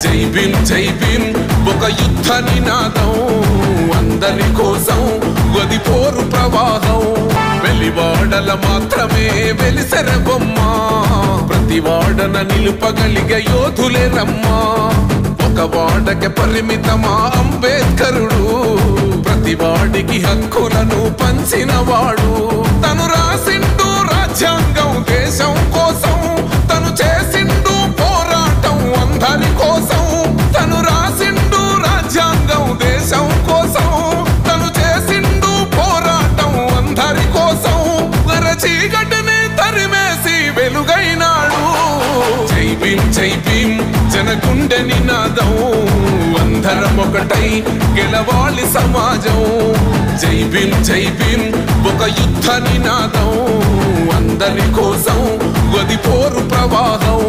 జై భీమ్ ఒక యుద్ధ నినాదం అందరి కోసం గది పోరు ప్రవాహం వెలివాడల మాత్రమే వెలిసెర బొమ్మ ప్రతి వాడన నిలుపగలిగే యోధులే రమ్మా ఒక వాడకి పరిమితమా అంబేద్కరుడు ప్రతి వాడికి హక్కులను పంచినవాడు తను రాసిండు రాజ్యాంగం దేశం కోసం తను చేసిండు పోరాటం అందరి కోసం తను రాసిండు రాజ్యాంగం దేశం కోసం తను చేసిండు పోరాటం అందరి కోసం చీకటిని తరిమేసి వెలుగైనాడు జై భీమ్ జనగుండె నినాదం అందరం ఒకటై గెలవాలి సమాజం జై భీమ్ ఒక యుద్ధ నినాదం అందరి కోసం గది పోరు ప్రవాహం